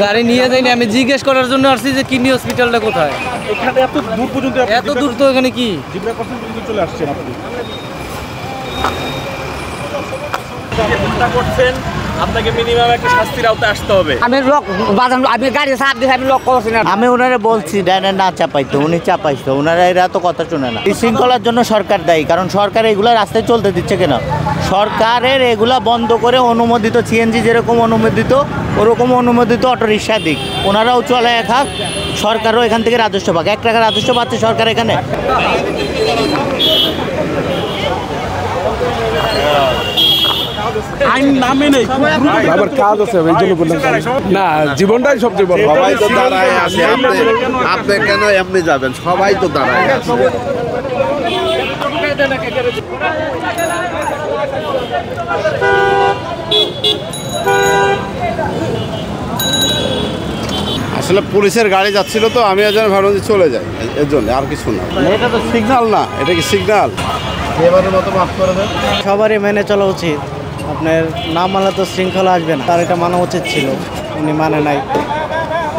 গাড়ি নিয়ে যাইনি, আমি জিজ্ঞেস করার জন্য আসছি যে কিডনি হসপিটালটা কোথায়। এখানে এত দূর পর্যন্ত, এত দূর তো এখানে কি জিব্রা ক্রসিং পর্যন্ত চলে আসছেন আপনি। করছেন আপনাকে মিনিমাম একটা শাস্তির আওতায় আসতে হবে। আমি গাড়ি চাপ দিয়েছি, আমি লক করছি না। আমি ওনারা বলছি ডাইনে না চাপাইতো, উনি চাপাইতো। ওনারা এরা তো কথা শুনে না। এই শৃঙ্খলার জন্য সরকার দায়ী, কারণ সরকার এগুলা রাস্তায় চলতে দিচ্ছে কেন? সরকারের এগুলা বন্ধ করে অনুমোদিত সিএনজি যেরকম অনুমোদিত ওরকম অনুমোদিত অটোরিক্সা দিক, ওনারাও চলে খাক, সরকারও এখান থেকে রাজস্ব পাক। 1 টাকা রাজস্ব পাচ্ছে সরকার এখানে। আবার কাজ আছে এই জন্য বললাম না, জীবনটাই সবচেয়ে বড়। সবাই তো দাঁড়ায় আছে, আপনি কেন এমনি যাবেন? সবাই তো দাঁড়ায় আছে। আসলে পুলিশের গাড়ি যাচ্ছিল তো আমি এর জন্য ভাবলাম যে চলে যাই, এর জন্য আর কিছু না। এটা তো সিগন্যাল না, এটা কি সিগন্যাল? এবারের মতো মাফ করে দেন। সবারই মেনে চলা উচিত। আপনার না মানলে তো শৃঙ্খলা আসবে না। তার এটা মানা উচিত ছিল, উনি মানে নাই,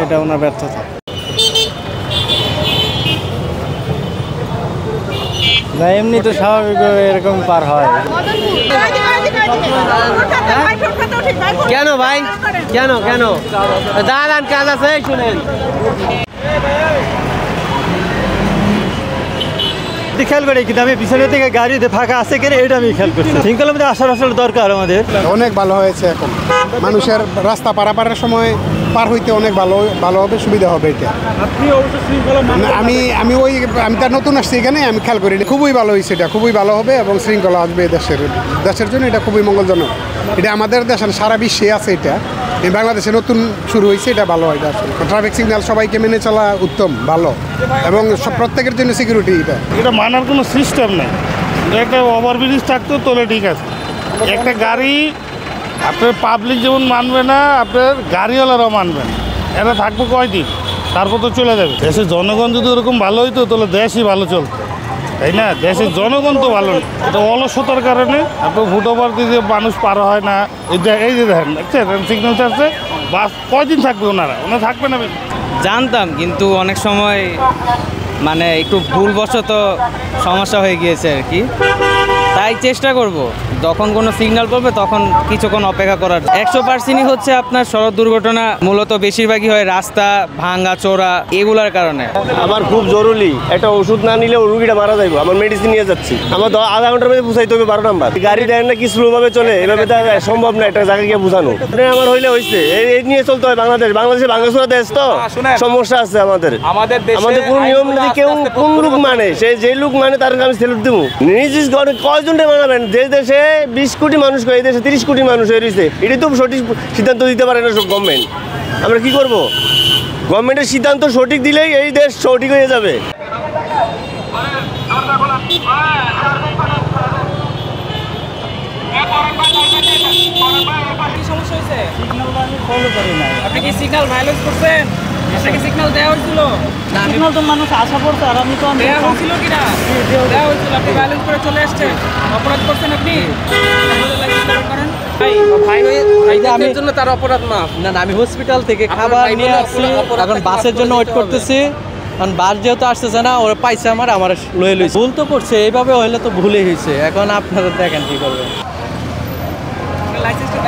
এটা ওনার ব্যর্থতা। না এমনি তো স্বাভাবিকভাবে এরকম পার হয়। কেন ভাই, কেন কেন দাঁড়ান, কাজ আছে শুনেন। খেয়াল করে কিন্তু আমি পিছনের থেকে গাড়িতে ফাঁকা আছে কিনা এটা আমি খেয়াল করছি। শৃঙ্খলার মধ্যে আসার আসলে দরকার আমাদের। অনেক ভালো হয়েছে। এখন মানুষের রাস্তা পারাপারের সময় পার হইতে অনেক ভালো হবে, সুবিধা হবে এটা। আপনি অবশ্য শৃঙ্খলা আমি তার নতুন আসছি এখানে, আমি খেয়াল করি খুবই ভালো হয়েছে। এটা খুবই ভালো হবে এবং শৃঙ্খলা আসবে দেশের জন্য। এটা খুবই মঙ্গলজনক। এটা আমাদের দেশের সারা বিশ্বে আছে। এটা বাংলাদেশে নতুন শুরু হয়েছে, এটা ভালো হয়। এটা আসলে ট্রাফিক সিগন্যাল সবাইকে মেনে চলা উত্তম, ভালো এবং প্রত্যেকের জন্য সিকিউরিটি। এটা মানার কোনো সিস্টেম নেই। একটা ওভারব্রিজ থাকতো তোলে ঠিক আছে, একটা গাড়ি আপনার পাবলিক যেমন মানবে না, আপনার গাড়িওয়ালারাও মানবে না। এরা থাকবো কয়দিন, তারপর তো চলে যাবে। দেশের জনগণ যদি ওরকম ভালো হইতো তাহলে দেশই ভালো চলতো, তাই না? দেশের জনগণ তো ভালো নেই। এটা অলসতার কারণে আপনার ফুটওভার দিয়ে মানুষ পার হয় না। এই যে দেখেন, দেখছেন সিগন্যাল চার্জে বাস কয়দিন থাকবে? ওনারা থাকবে না। জানতাম, কিন্তু অনেক সময় মানে একটু ভুলবশত সমস্যা হয়ে গিয়েছে আর কি। তাই চেষ্টা করব যখন কোনো সিগন্যাল পড়বে তখন কিছুক্ষণ অপেক্ষা করার। 100%ই হচ্ছে আপনার সড়ক দুর্ঘটনা মূলত বেশিরভাগই হয় রাস্তা ভাঙা চোরা এগুলার কারণে। আমার খুব জরুরি, একটা ওষুধ না নিলে রুগীটা মারা যাইব। আমার মেডিসিন নিয়ে যাচ্ছি, আমার আধা ঘন্টার মধ্যে বুঝাইতে হবে 12 নাম্বার। গাড়ি দেয় না কি স্লোভাবে চলে, এভাবে তো সম্ভব না একটা জায়গায় গিয়ে বুঝানো। আমার হইলে হয়েছে এই নিয়ে চলতে হয়। বাংলাদেশে ভাঙাচোরা দেশ তো, সমস্যা আছে আমাদের। কোন নিয়ম যদি কেউ কোন লোক মানে, যে লোক মানে তার আমি সেলুট দেবো। নিজ কয়জনটা মানাবেন? যে দেশে 20 কোটি মানুষ, এই দেশে 30 কোটি মানুষ হয়ে রয়েছে। এটি তো সঠিক সিদ্ধান্ত দিতে পারে না গভর্নমেন্ট। আমরা কি করব? গভর্নমেন্টের সিদ্ধান্ত সঠিক দিলেই এই দেশ সঠিক হয়ে যাবে। আপনি কি সিগন্যাল ভায়োলেন্স করছেন? আপনাকে সিগন্যাল দেওয়া হয়েছিল? সিগন্যাল তো মানুষ আশা করছে, আর আমি তো দেওয়া হয়েছিল কিনা? দেওয়া হয়েছিল, আপনি ভায়োলেন্স করে চলে আসছেন, অপরাধ করছেন আপনি। ভাইদের জন্য তার অপরাধ মাফ না। আমি হসপিটাল থেকে খাবার নিয়ে আসছি, এখন বাসের জন্য ওয়েট করতেছি। কারণ বাস যেহেতু আসতেছে না, ওরা পাইছে আমার লয়ে লইছে। ভুল তো করছে, এইভাবে হইলে তো ভুলই হয়েছে। এখন আপনারা দেখেন কি করবেন। লাইসেন্সটা